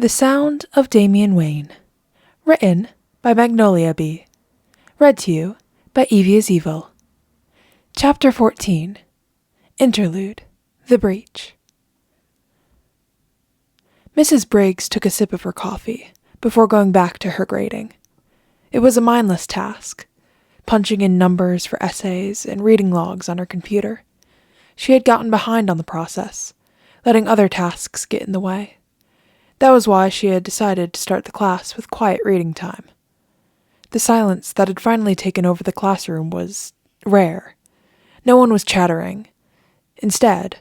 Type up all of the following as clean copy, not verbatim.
The Sound of Damian Wayne. Written by Magnoliabee. Read to you by Evie is Evil. Chapter 14. Interlude. The Breach. Mrs. Briggs took a sip of her coffee before going back to her grading. It was a mindless task, punching in numbers for essays and reading logs on her computer. She had gotten behind on the process, letting other tasks get in the way. That was why she had decided to start the class with quiet reading time. The silence that had finally taken over the classroom was rare. No one was chattering. Instead,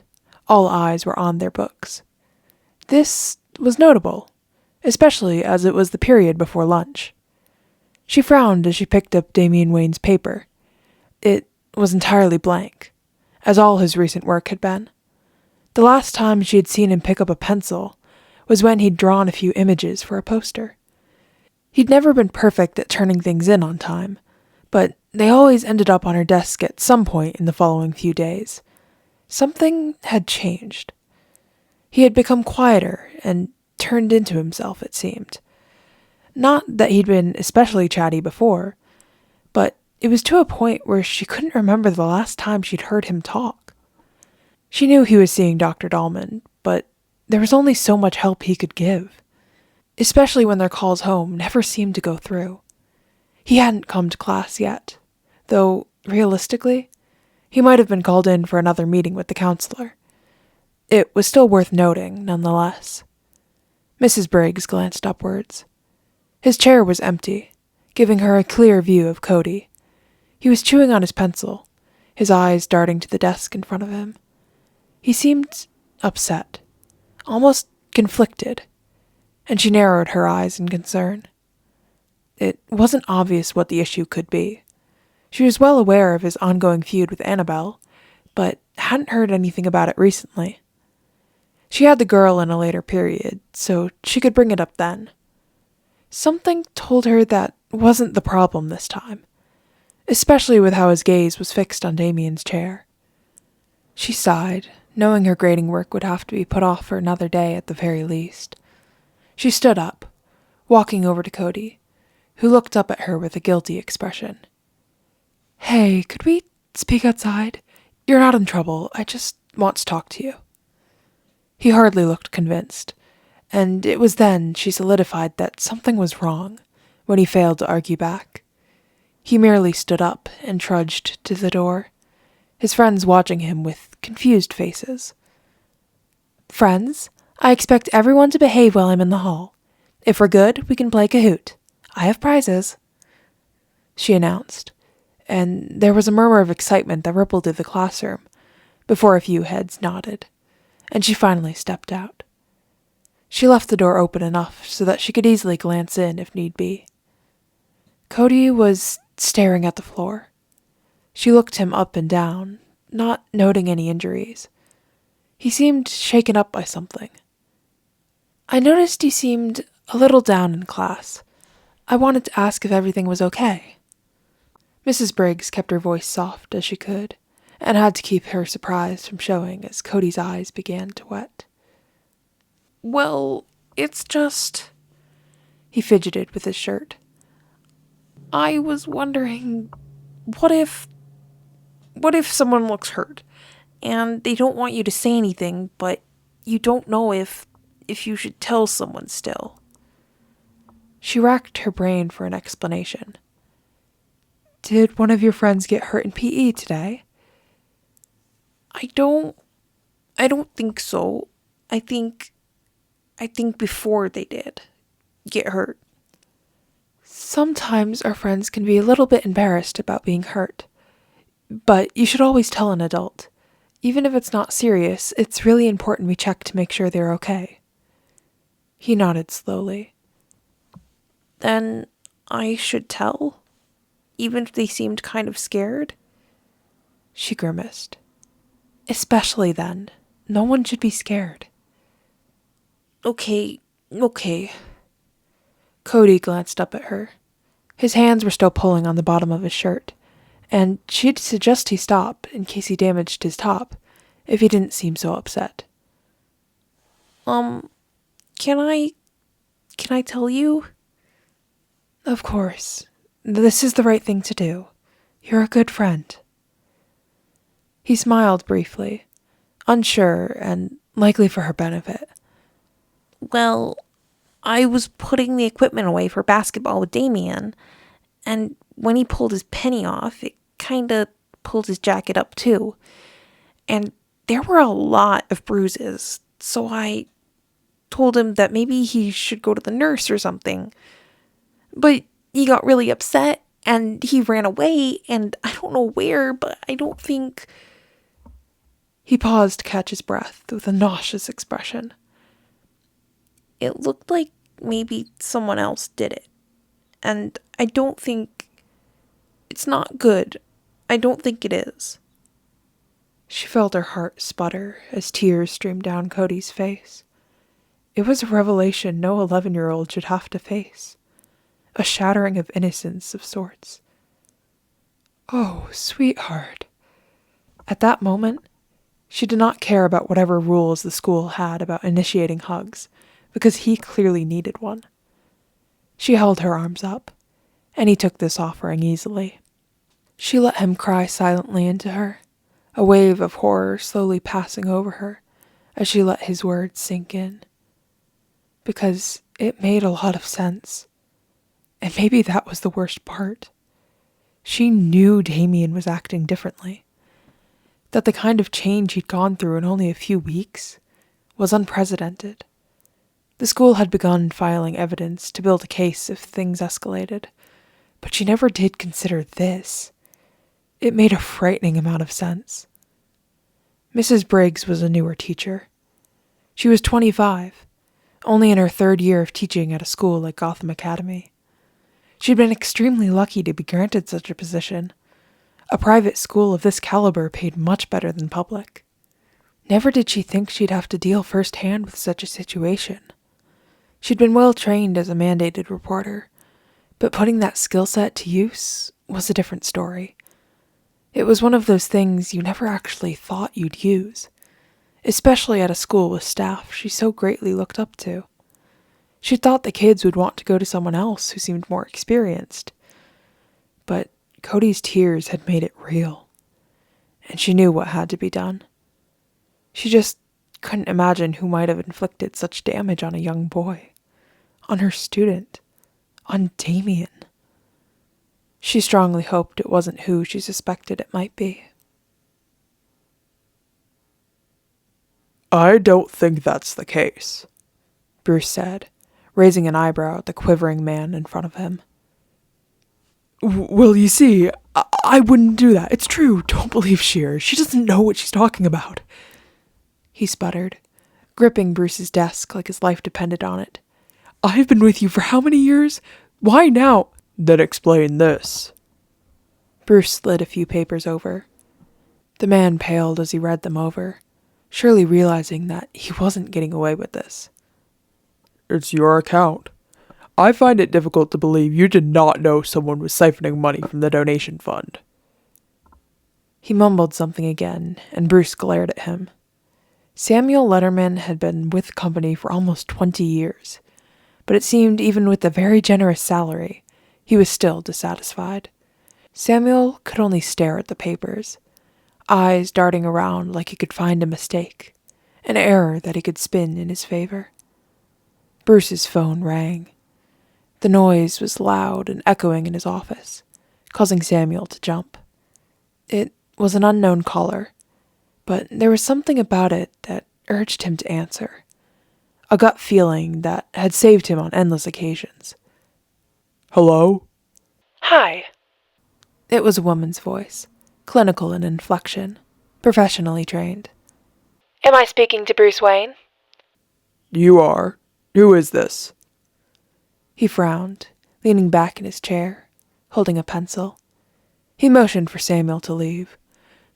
all eyes were on their books. This was notable, especially as it was the period before lunch. She frowned as she picked up Damian Wayne's paper. It was entirely blank, as all his recent work had been. The last time she had seen him pick up a pencil was when he'd drawn a few images for a poster. He'd never been perfect at turning things in on time, but they always ended up on her desk at some point in the following few days. Something had changed. He had become quieter and turned into himself, it seemed. Not that he'd been especially chatty before, but it was to a point where she couldn't remember the last time she'd heard him talk. She knew he was seeing Dr. Dahlman, but there was only so much help he could give, especially when their calls home never seemed to go through. He hadn't come to class yet, though, realistically, he might have been called in for another meeting with the counselor. It was still worth noting, nonetheless. Mrs. Briggs glanced upwards. His chair was empty, giving her a clear view of Cody. He was chewing on his pencil, his eyes darting to the desk in front of him. He seemed upset, almost conflicted, and she narrowed her eyes in concern. It wasn't obvious what the issue could be. She was well aware of his ongoing feud with Annabelle, but hadn't heard anything about it recently. She had the girl in a later period, so she could bring it up then. Something told her that wasn't the problem this time, especially with how his gaze was fixed on Damian's chair. She sighed, knowing her grading work would have to be put off for another day at the very least. She stood up, walking over to Cody, who looked up at her with a guilty expression. "Hey, could we speak outside? You're not in trouble. I just want to talk to you." He hardly looked convinced, and it was then she solidified that something was wrong when he failed to argue back. He merely stood up and trudged to the door, his friends watching him with confused faces. "Friends, I expect everyone to behave while I'm in the hall. If we're good, we can play Kahoot. I have prizes," she announced, and there was a murmur of excitement that rippled through the classroom before a few heads nodded, and she finally stepped out. She left the door open enough so that she could easily glance in if need be. Cody was staring at the floor. She looked him up and down, not noting any injuries. He seemed shaken up by something. "I noticed you seemed a little down in class. I wanted to ask if everything was okay." Mrs. Briggs kept her voice soft as she could, and had to keep her surprise from showing as Cody's eyes began to wet. "Well, it's just..." He fidgeted with his shirt. "I was wondering, what if someone looks hurt, and they don't want you to say anything, but you don't know if you should tell someone still?" She racked her brain for an explanation. "Did one of your friends get hurt in PE today?" I don't think so. I think before they did get hurt." "Sometimes our friends can be a little bit embarrassed about being hurt. But you should always tell an adult. Even if it's not serious, it's really important we check to make sure they're okay." He nodded slowly. "Then I should tell? Even if they seemed kind of scared?" She grimaced. "Especially then. No one should be scared." Okay. Cody glanced up at her. His hands were still pulling on the bottom of his shirt, and she'd suggest he stop in case he damaged his top, if he didn't seem so upset. Can I Can I tell you? Of course. This is the right thing to do. You're a good friend. He smiled briefly, unsure and likely for her benefit. Well, I was putting the equipment away for basketball with Damian, and when he pulled his penny off, it kinda pulled his jacket up too. And there were a lot of bruises, so I told him that maybe he should go to the nurse or something. But he got really upset, and he ran away, and I don't know where, but I don't think... He paused to catch his breath with a nauseous expression. It looked like maybe someone else did it. And I don't think... It's not good. I don't think it is. She felt her heart sputter as tears streamed down Cody's face. It was a revelation no 11-year-old should have to face. A shattering of innocence of sorts. Oh, sweetheart. At that moment, she did not care about whatever rules the school had about initiating hugs, because he clearly needed one. She held her arms up, and he took this offering easily. She let him cry silently into her, a wave of horror slowly passing over her as she let his words sink in. Because it made a lot of sense. And maybe that was the worst part. She knew Damian was acting differently. That the kind of change he'd gone through in only a few weeks was unprecedented. The school had begun filing evidence to build a case if things escalated, but she never did consider this. It made a frightening amount of sense. Mrs. Briggs was a newer teacher. She was 25, only in her 3rd year of teaching at a school like Gotham Academy. She'd been extremely lucky to be granted such a position. A private school of this caliber paid much better than public. Never did she think she'd have to deal firsthand with such a situation. She'd been well trained as a mandated reporter, but putting that skill set to use was a different story. It was one of those things you never actually thought you'd use, especially at a school with staff she so greatly looked up to. She thought the kids would want to go to someone else who seemed more experienced. But Cody's tears had made it real, and she knew what had to be done. She just couldn't imagine who might have inflicted such damage on a young boy, on her student, on Damian. She strongly hoped it wasn't who she suspected it might be. I don't think that's the case, Bruce said, raising an eyebrow at the quivering man in front of him. Well, you see, I wouldn't do that. It's true. Don't believe Shear. She doesn't know what she's talking about. He sputtered, gripping Bruce's desk like his life depended on it. I've been with you for how many years? Why now? Then explain this. Bruce slid a few papers over. The man paled as he read them over, surely realizing that he wasn't getting away with this. It's your account. I find it difficult to believe you did not know someone was siphoning money from the donation fund. He mumbled something again, and Bruce glared at him. Samuel Letterman had been with the company for almost 20 years, but it seemed even with the very generous salary, he was still dissatisfied. Samuel could only stare at the papers, eyes darting around like he could find a mistake, an error that he could spin in his favor. Bruce's phone rang. The noise was loud and echoing in his office, causing Samuel to jump. It was an unknown caller, but there was something about it that urged him to answer. A gut feeling that had saved him on endless occasions. Hello? Hi. It was a woman's voice, clinical in inflection, professionally trained. Am I speaking to Bruce Wayne? You are. Who is this? He frowned, leaning back in his chair, holding a pencil. He motioned for Samuel to leave,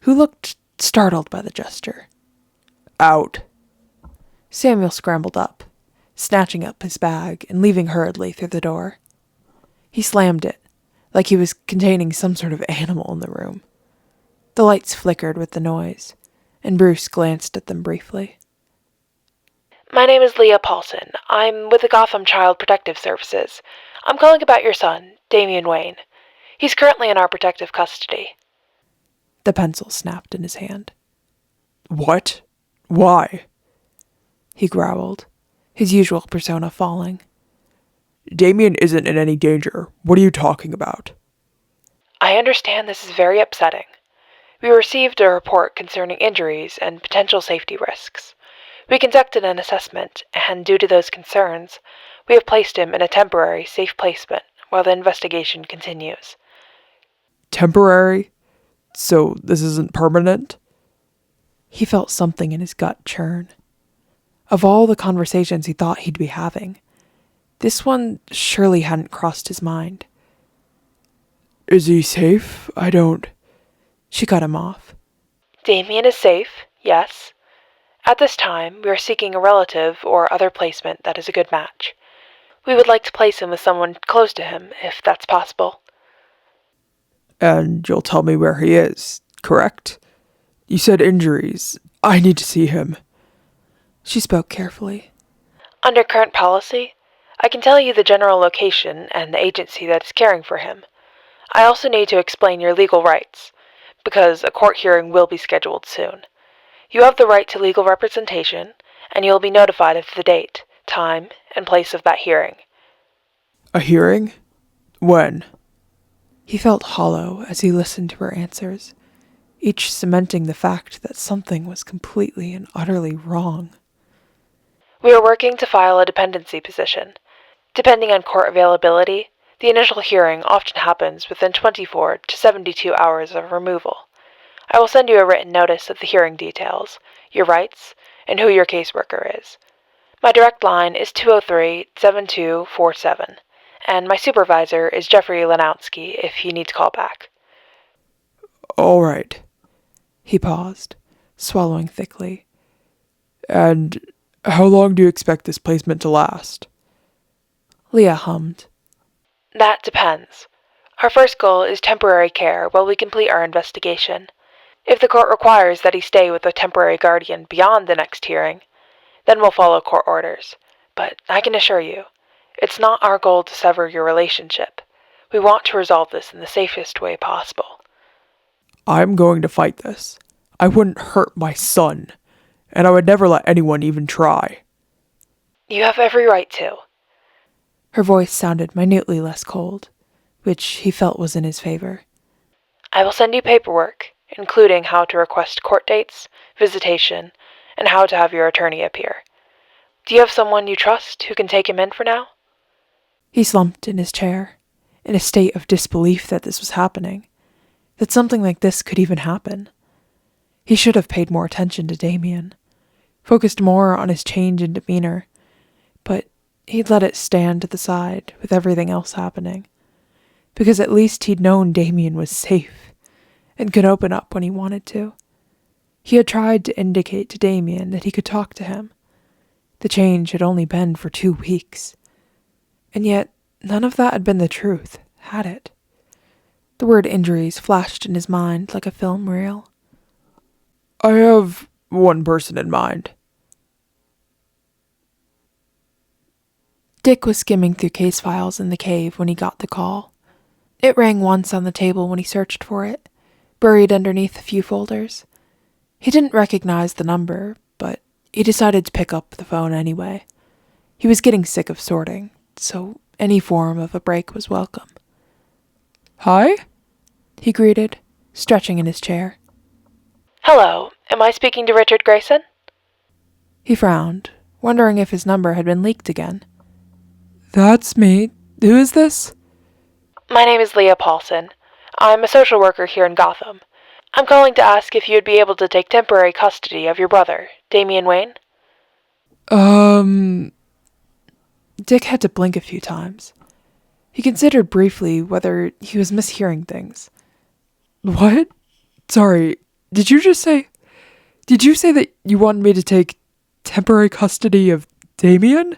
who looked startled by the gesture. Out. Samuel scrambled up, snatching up his bag and leaving hurriedly through the door. He slammed it, like he was containing some sort of animal in the room. The lights flickered with the noise, and Bruce glanced at them briefly. My name is Leah Paulson. I'm with the Gotham Child Protective Services. I'm calling about your son, Damian Wayne. He's currently in our protective custody. The pencil snapped in his hand. What? Why? He growled, his usual persona falling. Damian isn't in any danger. What are you talking about? I understand this is very upsetting. We received a report concerning injuries and potential safety risks. We conducted an assessment, and due to those concerns, we have placed him in a temporary safe placement while the investigation continues. Temporary? So this isn't permanent? He felt something in his gut churn. Of all the conversations he thought he'd be having, this one surely hadn't crossed his mind. Is he safe? I don't... She cut him off. Damian is safe, yes. At this time, we are seeking a relative or other placement that is a good match. We would like to place him with someone close to him, if that's possible. And you'll tell me where he is, correct? You said injuries. I need to see him. She spoke carefully. Under current policy, I can tell you the general location and the agency that is caring for him. I also need to explain your legal rights, because a court hearing will be scheduled soon. You have the right to legal representation, and you will be notified of the date, time, and place of that hearing. A hearing? When? He felt hollow as he listened to her answers, each cementing the fact that something was completely and utterly wrong. We are working to file a dependency petition. Depending on court availability, the initial hearing often happens within 24 to 72 hours of removal. I will send you a written notice of the hearing details, your rights, and who your caseworker is. My direct line is 203-7247, and my supervisor is Jeffrey Lanowski if you need to call back. All right. He paused, swallowing thickly. And how long do you expect this placement to last? Leah hummed. That depends. Our first goal is temporary care while we complete our investigation. If the court requires that he stay with a temporary guardian beyond the next hearing, then we'll follow court orders. But I can assure you, it's not our goal to sever your relationship. We want to resolve this in the safest way possible. I'm going to fight this. I wouldn't hurt my son, and I would never let anyone even try. You have every right to. Her voice sounded minutely less cold, which he felt was in his favor. I will send you paperwork, including how to request court dates, visitation, and how to have your attorney appear. Do you have someone you trust who can take him in for now? He slumped in his chair, in a state of disbelief that this was happening, that something like this could even happen. He should have paid more attention to Damian, focused more on his change in demeanor, but he'd let it stand to the side with everything else happening, because at least he'd known Damian was safe and could open up when he wanted to. He had tried to indicate to Damian that he could talk to him. The change had only been for 2 weeks. And yet, none of that had been the truth, had it? The word injuries flashed in his mind like a film reel. I have one person in mind. Dick was skimming through case files in the cave when he got the call. It rang once on the table when he searched for it, buried underneath a few folders. He didn't recognize the number, but he decided to pick up the phone anyway. He was getting sick of sorting, so any form of a break was welcome. Hi? He greeted, stretching in his chair. Hello, am I speaking to Richard Grayson? He frowned, wondering if his number had been leaked again. That's me. Who is this? My name is Leah Paulson. I'm a social worker here in Gotham. I'm calling to ask if you'd be able to take temporary custody of your brother, Damian Wayne. Dick had to blink a few times. He considered briefly whether he was mishearing things. What? Sorry, did you say that you wanted me to take temporary custody of Damian?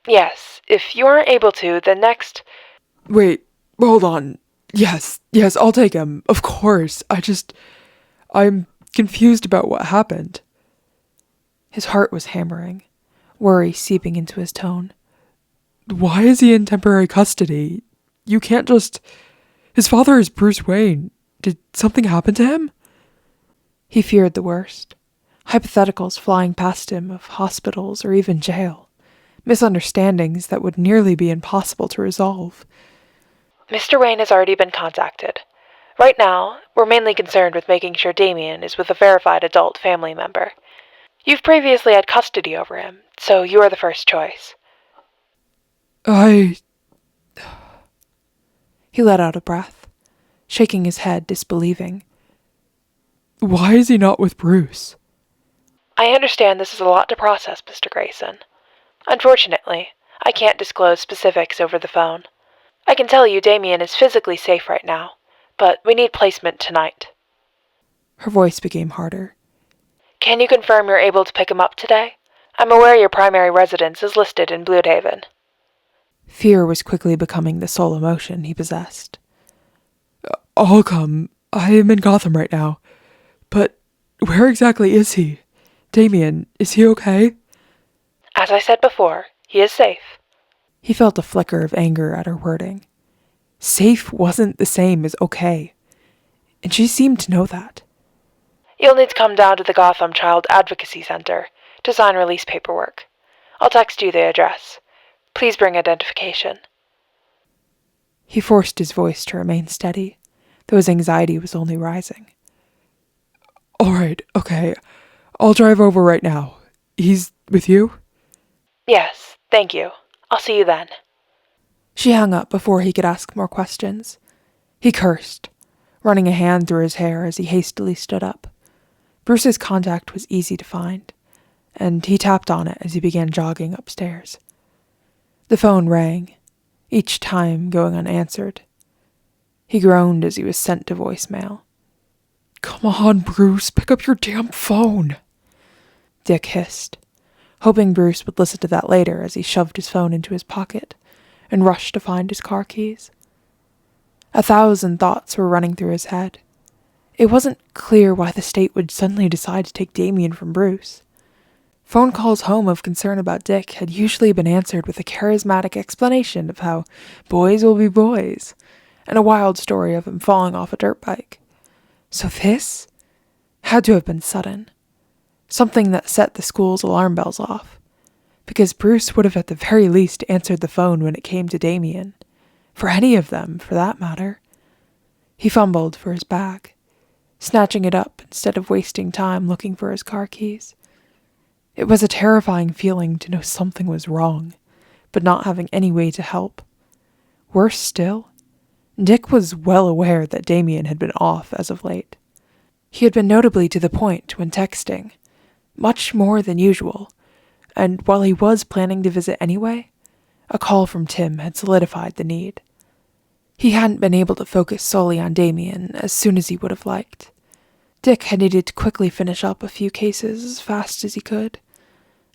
Yes, if you aren't able to, then next... Wait, hold on. Yes, I'll take him. Of course. I'm confused about what happened. His heart was hammering, worry seeping into his tone. Why is he in temporary custody? You can't just... His father is Bruce Wayne. Did something happen to him? He feared the worst. Hypotheticals flying past him of hospitals or even jail. Misunderstandings that would nearly be impossible to resolve. Mr. Wayne has already been contacted. Right now, we're mainly concerned with making sure Damian is with a verified adult family member. You've previously had custody over him, so you are the first choice. He let out a breath, shaking his head, disbelieving. Why is he not with Bruce? I understand this is a lot to process, Mr. Grayson. Unfortunately, I can't disclose specifics over the phone. I can tell you Damian is physically safe right now, but we need placement tonight. Her voice became harder. Can you confirm you're able to pick him up today? I'm aware your primary residence is listed in Bloodhaven. Fear was quickly becoming the sole emotion he possessed. I'll come. I am in Gotham right now. But where exactly is he? Damian, is he okay? As I said before, he is safe. He felt a flicker of anger at her wording. Safe wasn't the same as okay, and she seemed to know that. You'll need to come down to the Gotham Child Advocacy Center to sign release paperwork. I'll text you the address. Please bring identification. He forced his voice to remain steady, though his anxiety was only rising. All right, okay. I'll drive over right now. He's with you? Yes, thank you. I'll see you then. She hung up before he could ask more questions. He cursed, running a hand through his hair as he hastily stood up. Bruce's contact was easy to find, and he tapped on it as he began jogging upstairs. The phone rang, each time going unanswered. He groaned as he was sent to voicemail. Come on, Bruce, pick up your damn phone. Dick hissed, hoping Bruce would listen to that later as he shoved his phone into his pocket and rushed to find his car keys. 1,000 thoughts were running through his head. It wasn't clear why the state would suddenly decide to take Damian from Bruce. Phone calls home of concern about Dick had usually been answered with a charismatic explanation of how boys will be boys, and a wild story of him falling off a dirt bike. So this had to have been sudden. Something that set the school's alarm bells off. Because Bruce would have at the very least answered the phone when it came to Damian. For any of them, for that matter. He fumbled for his bag, snatching it up instead of wasting time looking for his car keys. It was a terrifying feeling to know something was wrong, but not having any way to help. Worse still, Dick was well aware that Damian had been off as of late. He had been notably to the point when texting, much more than usual, and while he was planning to visit anyway, a call from Tim had solidified the need. He hadn't been able to focus solely on Damian as soon as he would have liked. Dick had needed to quickly finish up a few cases as fast as he could,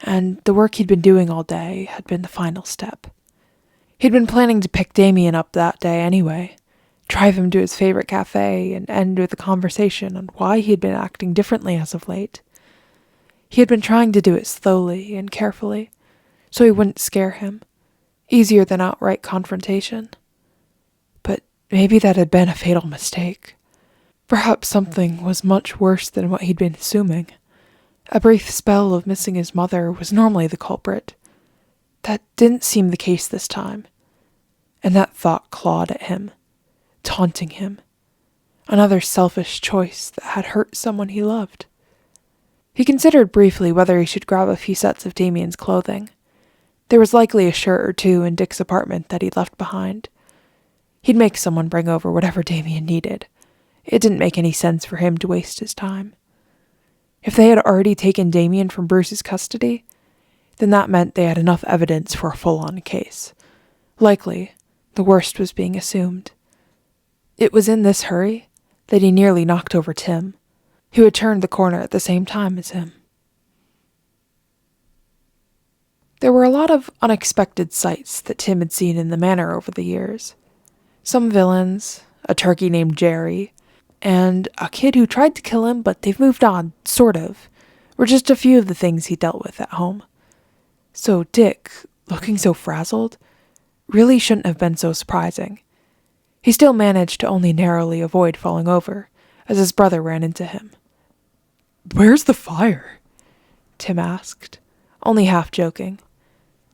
and the work he'd been doing all day had been the final step. He'd been planning to pick Damian up that day anyway, drive him to his favorite cafe, and end with a conversation on why he had been acting differently as of late. He had been trying to do it slowly and carefully, so he wouldn't scare him, easier than outright confrontation. But maybe that had been a fatal mistake. Perhaps something was much worse than what he'd been assuming. A brief spell of missing his mother was normally the culprit. That didn't seem the case this time, and that thought clawed at him, taunting him. Another selfish choice that had hurt someone he loved. He considered briefly whether he should grab a few sets of Damian's clothing. There was likely a shirt or two in Dick's apartment that he'd left behind. He'd make someone bring over whatever Damian needed. It didn't make any sense for him to waste his time. If they had already taken Damian from Bruce's custody, then that meant they had enough evidence for a full-on case. Likely, the worst was being assumed. It was in this hurry that he nearly knocked over Tim, who had turned the corner at the same time as him. There were a lot of unexpected sights that Tim had seen in the manor over the years. Some villains, a turkey named Jerry, and a kid who tried to kill him, but they've moved on, sort of, were just a few of the things he dealt with at home. So Dick, looking so frazzled, really shouldn't have been so surprising. He still managed to only narrowly avoid falling over as his brother ran into him. "Where's the fire?" Tim asked, only half joking.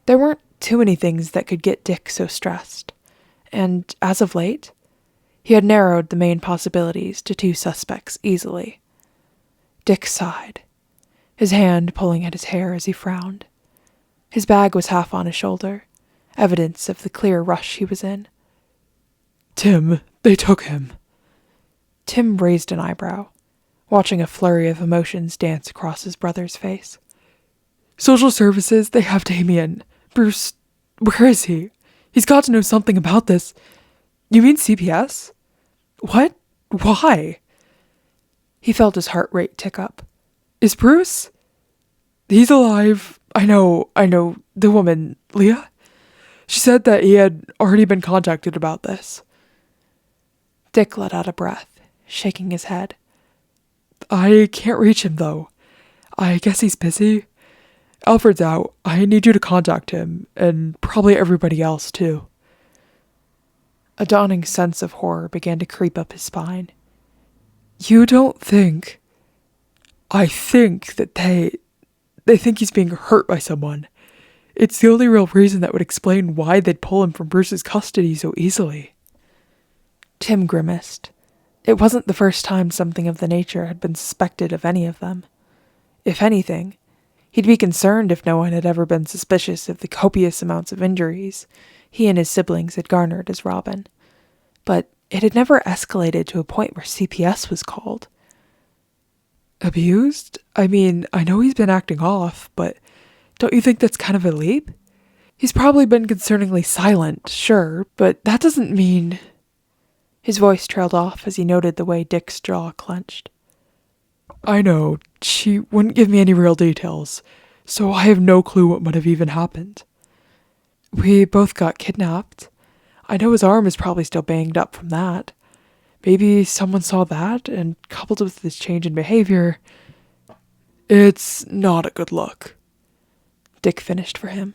There weren't too many things that could get Dick so stressed, and as of late, he had narrowed the main possibilities to 2 suspects easily. Dick sighed, his hand pulling at his hair as he frowned. His bag was half on his shoulder, evidence of the clear rush he was in. "Tim, they took him." Tim raised an eyebrow, watching a flurry of emotions dance across his brother's face. "Social services, they have Damian. Bruce, where is he? He's got to know something about this. You mean CPS? What? Why?" He felt his heart rate tick up. "Is Bruce? He's alive. I know, the woman, Leah? She said that he had already been contacted about this." Dick let out a breath, shaking his head. "I can't reach him, though. I guess he's busy. Alfred's out. I need you to contact him, and probably everybody else, too." A dawning sense of horror began to creep up his spine. "You don't think..." "I think that they think he's being hurt by someone. It's the only real reason that would explain why they'd pull him from Bruce's custody so easily." Tim grimaced. It wasn't the first time something of the nature had been suspected of any of them. If anything, he'd be concerned if no one had ever been suspicious of the copious amounts of injuries he and his siblings had garnered as Robin. But it had never escalated to a point where CPS was called. "Abused? I mean, I know he's been acting off, but don't you think that's kind of a leap? He's probably been concerningly silent, sure, but that doesn't mean..." His voice trailed off as he noted the way Dick's jaw clenched. "I know, she wouldn't give me any real details, so I have no clue what might have even happened. We both got kidnapped. I know his arm is probably still banged up from that. Maybe someone saw that, and coupled with this change in behavior, it's not a good look." Dick finished for him.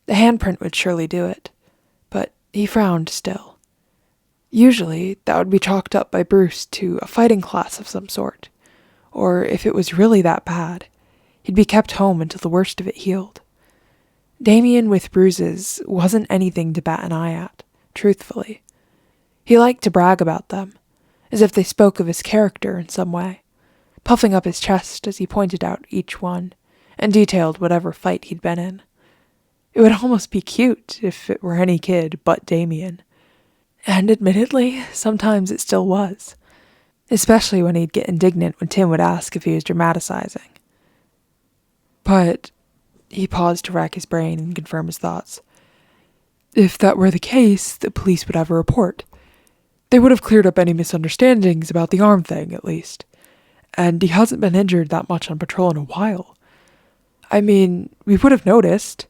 The handprint would surely do it, but he frowned still. Usually, that would be chalked up by Bruce to a fighting class of some sort, or if it was really that bad, he'd be kept home until the worst of it healed. Damian with bruises wasn't anything to bat an eye at, truthfully. He liked to brag about them, as if they spoke of his character in some way, puffing up his chest as he pointed out each one, and detailed whatever fight he'd been in. It would almost be cute if it were any kid but Damian. And admittedly, sometimes it still was, especially when he'd get indignant when Tim would ask if he was dramatizing. But he paused to rack his brain and confirm his thoughts. If that were the case, the police would have a report. They would have cleared up any misunderstandings about the arm thing, at least. And he hasn't been injured that much on patrol in a while. I mean, we would have noticed.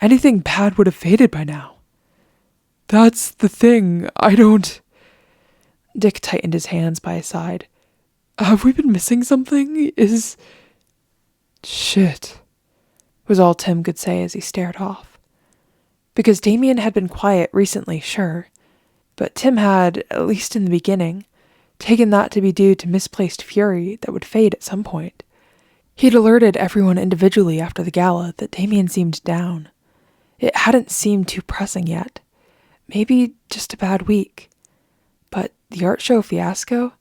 Anything bad would have faded by now. That's the thing, I don't... Dick tightened his hands by his side. Have we been missing something? Shit, was all Tim could say as he stared off. Because Damian had been quiet recently, sure, but Tim had, at least in the beginning, taken that to be due to misplaced fury that would fade at some point. He'd alerted everyone individually after the gala that Damian seemed down. It hadn't seemed too pressing yet. Maybe just a bad week. But the art show fiasco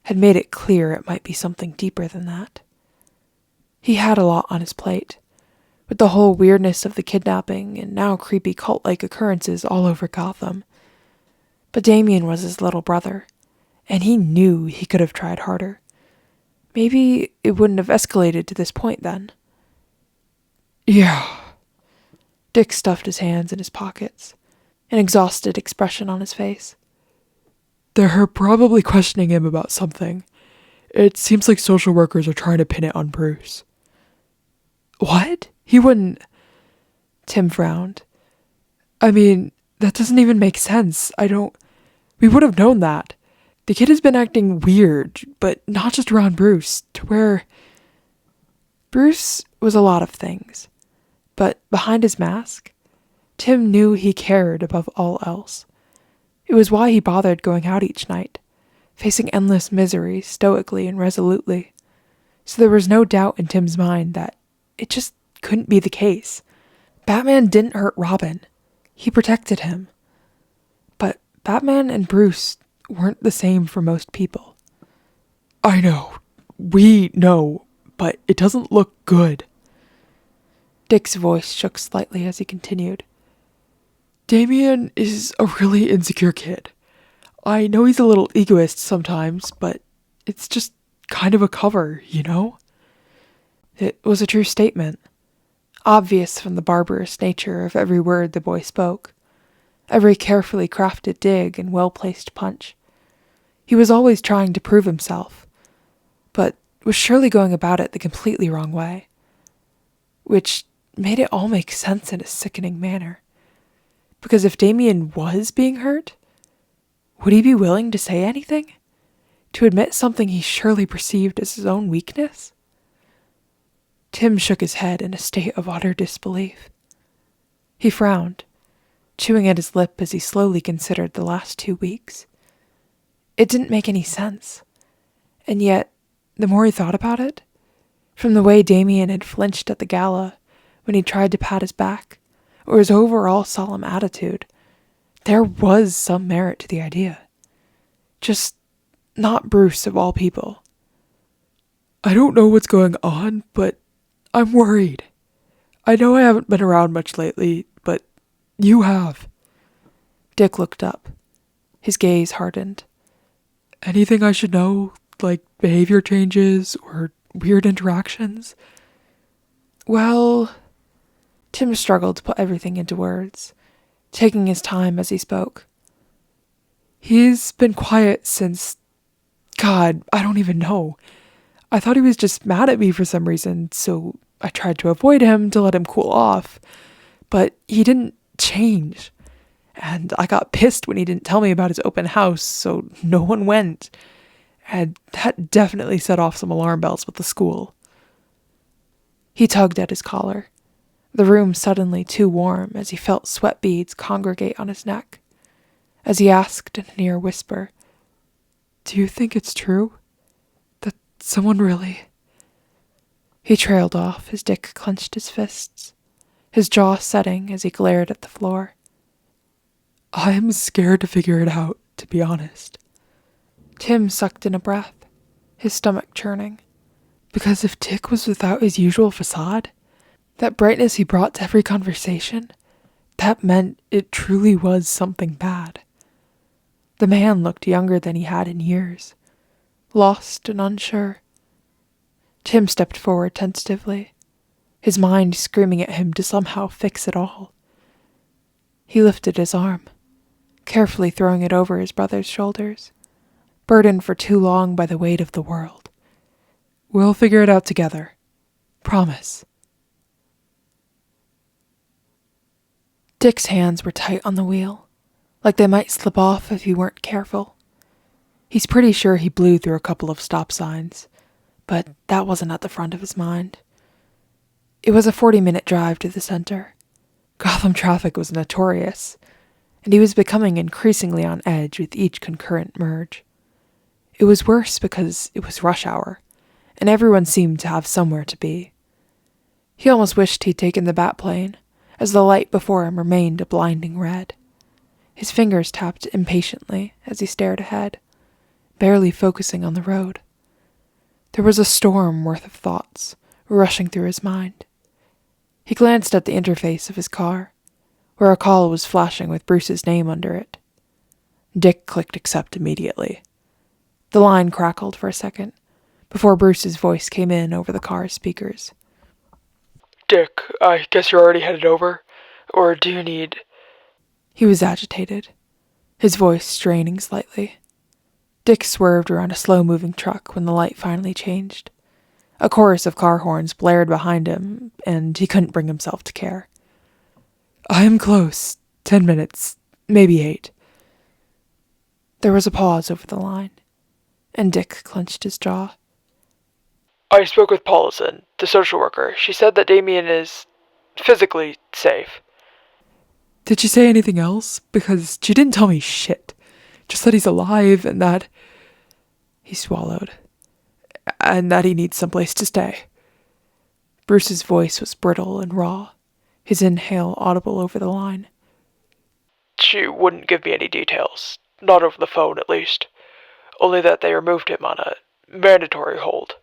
had made it clear it might be something deeper than that. He had a lot on his plate, with the whole weirdness of the kidnapping and now creepy cult-like occurrences all over Gotham. But Damian was his little brother, and he knew he could have tried harder. Maybe it wouldn't have escalated to this point then. Yeah. Dick stuffed his hands in his pockets, an exhausted expression on his face. They're probably questioning him about something. It seems like social workers are trying to pin it on Bruce. What? He wouldn't... Tim frowned. I mean, that doesn't even make sense. We would have known that. The kid has been acting weird, but not just around Bruce, to where... Bruce was a lot of things, but behind his mask, Tim knew he cared above all else. It was why he bothered going out each night, facing endless misery stoically and resolutely. So there was no doubt in Tim's mind that it just couldn't be the case. Batman didn't hurt Robin. He protected him. But Batman and Bruce weren't the same for most people. I know. We know, but it doesn't look good. Dick's voice shook slightly as he continued. Damian is a really insecure kid. I know he's a little egoist sometimes, but it's just kind of a cover, you know? It was a true statement, obvious from the barbarous nature of every word the boy spoke, every carefully crafted dig and well-placed punch. He was always trying to prove himself, but was surely going about it the completely wrong way, which made it all make sense in a sickening manner. Because if Damian was being hurt, would he be willing to say anything? To admit something he surely perceived as his own weakness? Tim shook his head in a state of utter disbelief. He frowned, chewing at his lip as he slowly considered the last 2 weeks. It didn't make any sense, and yet, the more he thought about it, from the way Damian had flinched at the gala when he tried to pat his back, or his overall solemn attitude, there was some merit to the idea. Just not Bruce of all people. I don't know what's going on, but I'm worried. I know I haven't been around much lately, but you have. Dick looked up. His gaze hardened. Anything I should know, like behavior changes or weird interactions? Well, Tim struggled to put everything into words, taking his time as he spoke. He's been quiet since... God, I don't even know. I thought he was just mad at me for some reason, so I tried to avoid him to let him cool off. But he didn't change. And I got pissed when he didn't tell me about his open house, so no one went. And that definitely set off some alarm bells with the school. He tugged at his collar, the room suddenly too warm as he felt sweat beads congregate on his neck. As he asked in a near whisper, Do you think it's true? That someone really... He trailed off as Dick clenched his fists, his jaw setting as he glared at the floor. I'm scared to figure it out, to be honest. Tim sucked in a breath, his stomach churning. Because if Dick was without his usual facade, that brightness he brought to every conversation, that meant it truly was something bad. The man looked younger than he had in years, lost and unsure. Tim stepped forward tentatively, his mind screaming at him to somehow fix it all. He lifted his arm, carefully throwing it over his brother's shoulders, burdened for too long by the weight of the world. We'll figure it out together. Promise. Dick's hands were tight on the wheel, like they might slip off if he weren't careful. He's pretty sure he blew through a couple of stop signs, but that wasn't at the front of his mind. It was a 40-minute drive to the center. Gotham traffic was notorious, and he was becoming increasingly on edge with each concurrent merge. It was worse because it was rush hour, and everyone seemed to have somewhere to be. He almost wished he'd taken the Batplane, as the light before him remained a blinding red. His fingers tapped impatiently as he stared ahead, barely focusing on the road. There was a storm worth of thoughts rushing through his mind. He glanced at the interface of his car, where a call was flashing with Bruce's name under it. Dick clicked accept immediately. The line crackled for a second, before Bruce's voice came in over the car's speakers. Dick, I guess you're already headed over? Or do you need... He was agitated, his voice straining slightly. Dick swerved around a slow-moving truck when the light finally changed. A chorus of car horns blared behind him, and he couldn't bring himself to care. I am close. 10 minutes. Maybe 8. There was a pause over the line, and Dick clenched his jaw. I spoke with Paulison, the social worker. She said that Damian is physically safe. Did she say anything else? Because she didn't tell me shit. Just that he's alive and that... He swallowed. And that he needs someplace to stay. Bruce's voice was brittle and raw, his inhale audible over the line. She wouldn't give me any details. Not over the phone, at least. Only that they removed him on a mandatory hold.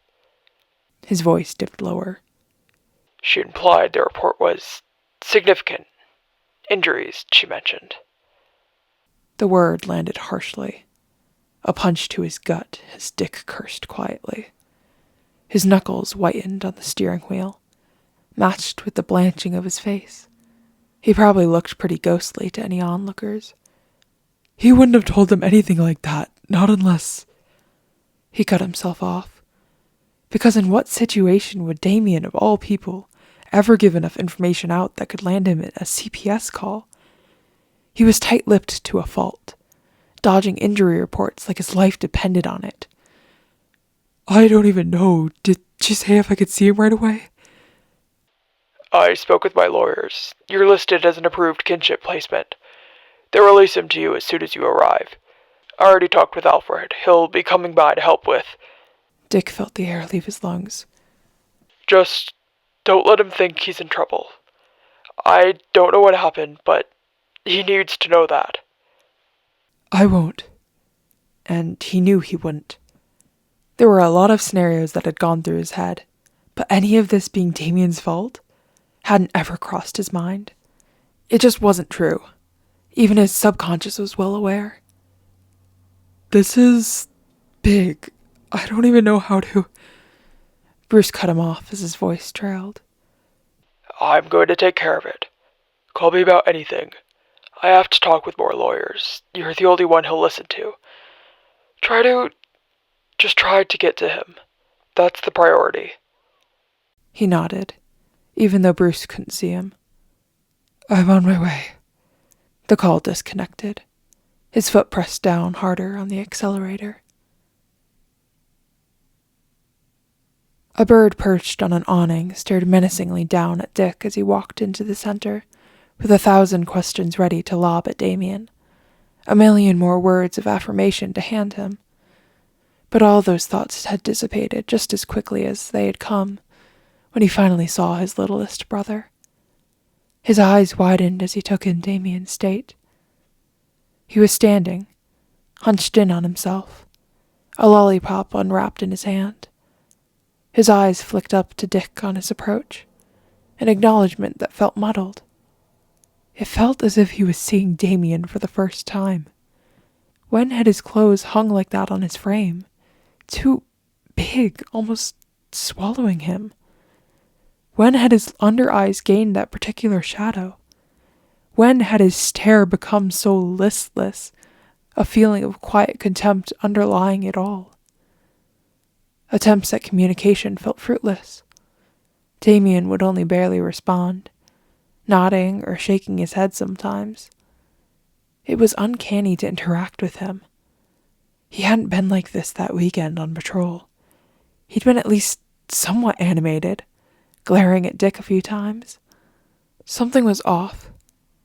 His voice dipped lower. She implied the report was significant. Injuries, she mentioned. The word landed harshly. A punch to his gut as Dick cursed quietly. His knuckles whitened on the steering wheel, matched with the blanching of his face. He probably looked pretty ghostly to any onlookers. He wouldn't have told them anything like that, not unless... He cut himself off. Because in what situation would Damian, of all people, ever give enough information out that could land him a CPS call? He was tight-lipped to a fault, dodging injury reports like his life depended on it. I don't even know. Did she say if I could see him right away? I spoke with my lawyers. You're listed as an approved kinship placement. They'll release him to you as soon as you arrive. I already talked with Alfred. He'll be coming by to help with... Dick felt the air leave his lungs. Just don't let him think he's in trouble. I don't know what happened, but he needs to know that. I won't. And he knew he wouldn't. There were a lot of scenarios that had gone through his head, but any of this being Damian's fault hadn't ever crossed his mind. It just wasn't true. Even his subconscious was well aware. This is big. I don't even know how to... Bruce cut him off as his voice trailed. I'm going to take care of it. Call me about anything. I have to talk with more lawyers. You're the only one he'll listen to. Just try to get to him. That's the priority. He nodded, even though Bruce couldn't see him. I'm on my way. The call disconnected. His foot pressed down harder on the accelerator. A bird perched on an awning stared menacingly down at Dick as he walked into the center, with 1,000 questions ready to lob at Damian, 1,000,000 more words of affirmation to hand him. But all those thoughts had dissipated just as quickly as they had come, when he finally saw his littlest brother. His eyes widened as he took in Damian's state. He was standing, hunched in on himself, a lollipop unwrapped in his hand. His eyes flicked up to Dick on his approach, an acknowledgement that felt muddled. It felt as if he was seeing Damian for the first time. When had his clothes hung like that on his frame? Too big, almost swallowing him. When had his under eyes gained that particular shadow? When had his stare become so listless, a feeling of quiet contempt underlying it all? Attempts at communication felt fruitless. Damian would only barely respond, nodding or shaking his head sometimes. It was uncanny to interact with him. He hadn't been like this that weekend on patrol. He'd been at least somewhat animated, glaring at Dick a few times. Something was off.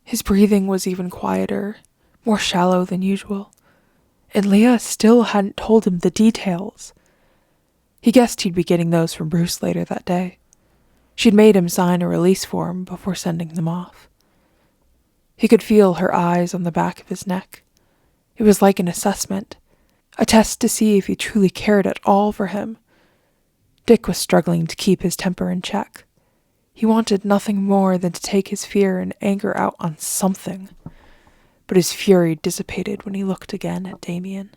His breathing was even quieter, more shallow than usual, and Leah still hadn't told him the details. He guessed he'd be getting those from Bruce later that day. She'd made him sign a release form before sending them off. He could feel her eyes on the back of his neck. It was like an assessment, a test to see if he truly cared at all for him. Dick was struggling to keep his temper in check. He wanted nothing more than to take his fear and anger out on something, but his fury dissipated when he looked again at Damian.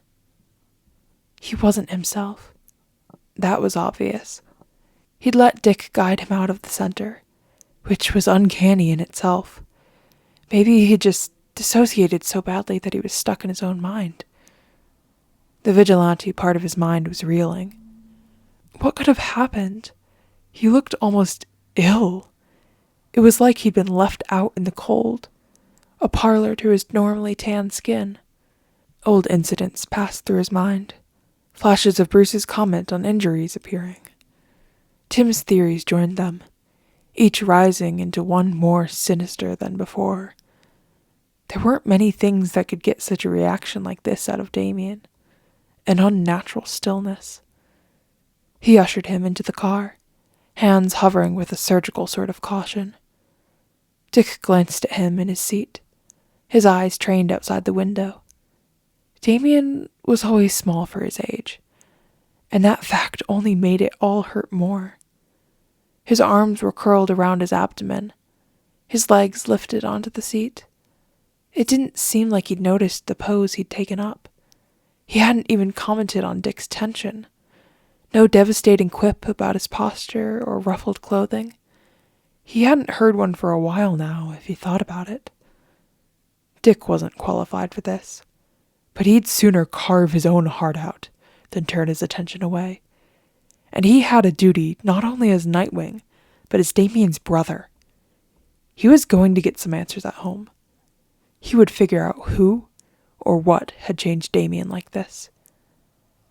He wasn't himself. That was obvious. He'd let Dick guide him out of the center, which was uncanny in itself. Maybe he just dissociated so badly that he was stuck in his own mind. The vigilante part of his mind was reeling. What could have happened? He looked almost ill. It was like he'd been left out in the cold, a parlor to his normally tan skin. Old incidents passed through his mind, flashes of Bruce's comment on injuries appearing. Tim's theories joined them, each rising into one more sinister than before. There weren't many things that could get such a reaction like this out of Damian. An unnatural stillness. He ushered him into the car, hands hovering with a surgical sort of caution. Dick glanced at him in his seat, his eyes trained outside the window. Damian was always small for his age, and that fact only made it all hurt more. His arms were curled around his abdomen, his legs lifted onto the seat. It didn't seem like he'd noticed the pose he'd taken up. He hadn't even commented on Dick's tension. No devastating quip about his posture or ruffled clothing. He hadn't heard one for a while now, if he thought about it. Dick wasn't qualified for this, but he'd sooner carve his own heart out than turn his attention away. And he had a duty not only as Nightwing, but as Damian's brother. He was going to get some answers at home. He would figure out who or what had changed Damian like this.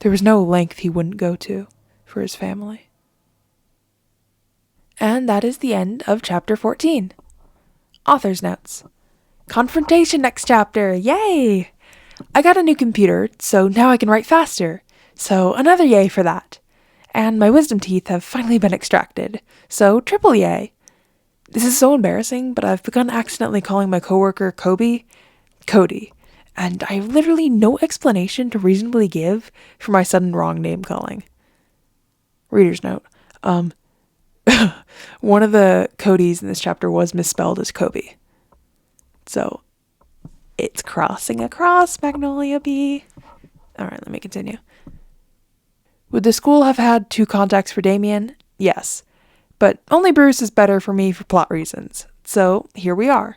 There was no length he wouldn't go to for his family. And that is the end of chapter 14. Author's notes. Confrontation next chapter, yay! I got a new computer, so now I can write faster, so another yay for that. And my wisdom teeth have finally been extracted, so triple yay. This is so embarrassing, but I've begun accidentally calling my coworker Cody, and I have literally no explanation to reasonably give for my sudden wrong name calling. Reader's note. One of the Codys in this chapter was misspelled as Kobe. So, it's crossing across Magnoliabee. Alright, let me continue. Would the school have had 2 contacts for Damian? Yes. But only Bruce is better for me for plot reasons. So, here we are.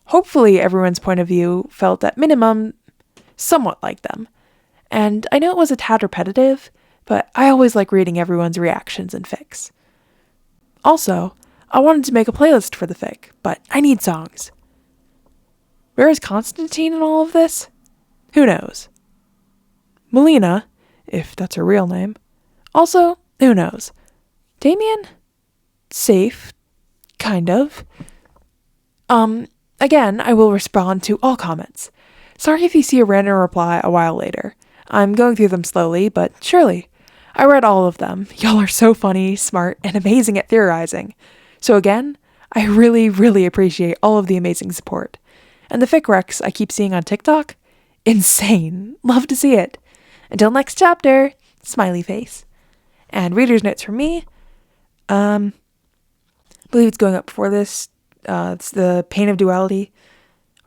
Hopefully everyone's point of view felt at minimum somewhat like them. And I know it was a tad repetitive, but I always like reading everyone's reactions in fics. Also, I wanted to make a playlist for the fic, but I need songs. Where is Constantine in all of this? Who knows? Melina, if that's her real name. Also, who knows? Damian? Safe. Kind of. Again, I will respond to all comments. Sorry if you see a random reply a while later. I'm going through them slowly, but surely. I read all of them. Y'all are so funny, smart, and amazing at theorizing. So again, I really, really appreciate all of the amazing support. And the fic recs I keep seeing on TikTok? Insane. Love to see it. Until next chapter, smiley face. And reader's notes from me. I believe it's going up before this. It's the Pain of Duality.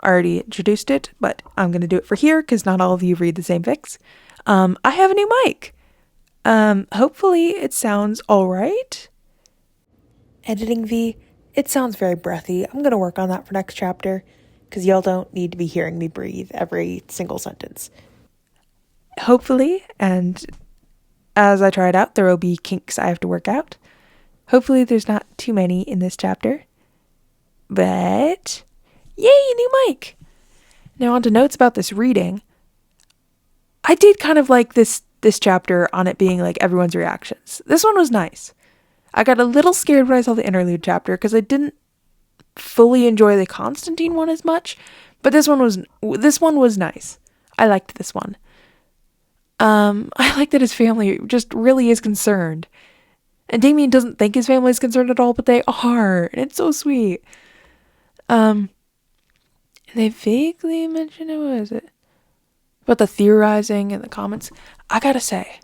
I already introduced it, but I'm going to do it for here because not all of you read the same fics. I have a new mic. Hopefully it sounds all right. Editing V, it sounds very breathy. I'm going to work on that for next chapter because y'all don't need to be hearing me breathe every single sentence. Hopefully, and as I try it out, there will be kinks I have to work out. Hopefully there's not too many in this chapter. But, yay, new mic! Now on to notes about this reading. I did kind of like this chapter on it being like everyone's reactions. This one was nice. I got a little scared when I saw the interlude chapter because I didn't fully enjoy the Constantine one as much, but this one was nice. I liked this one. I like that his family just really is concerned. And Damian doesn't think his family is concerned at all, but they are. And it's so sweet. They vaguely mention it, what is it? But the theorizing and the comments, I gotta say,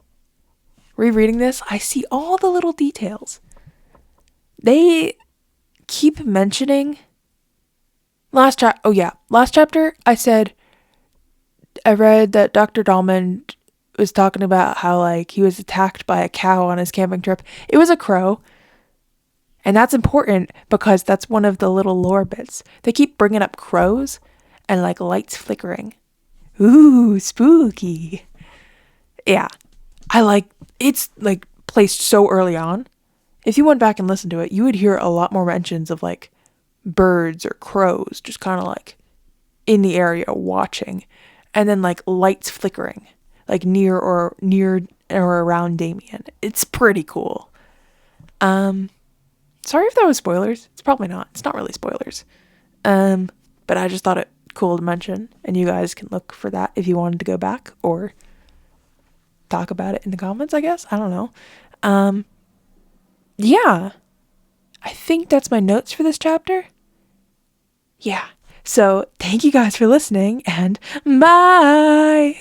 rereading this, I see all the little details. They keep mentioning last chapter I said I read that Dr. Dahlman was talking about how like he was attacked by a cow on his camping trip. It was a crow. And that's important because that's one of the little lore bits. They keep bringing up crows and like lights flickering. Ooh, spooky. Yeah. It's like placed so early on. If you went back and listened to it, you would hear a lot more mentions of like birds or crows just kind of like in the area watching. And then like lights flickering like near or around Damian. It's pretty cool. Sorry if that was spoilers. It's probably not. It's not really spoilers. But I just thought it cool to mention, and you guys can look for that if you wanted to go back or talk about it in the comments, I guess. I don't know. Yeah. I think that's my notes for this chapter. Yeah. So, thank you guys for listening, and bye!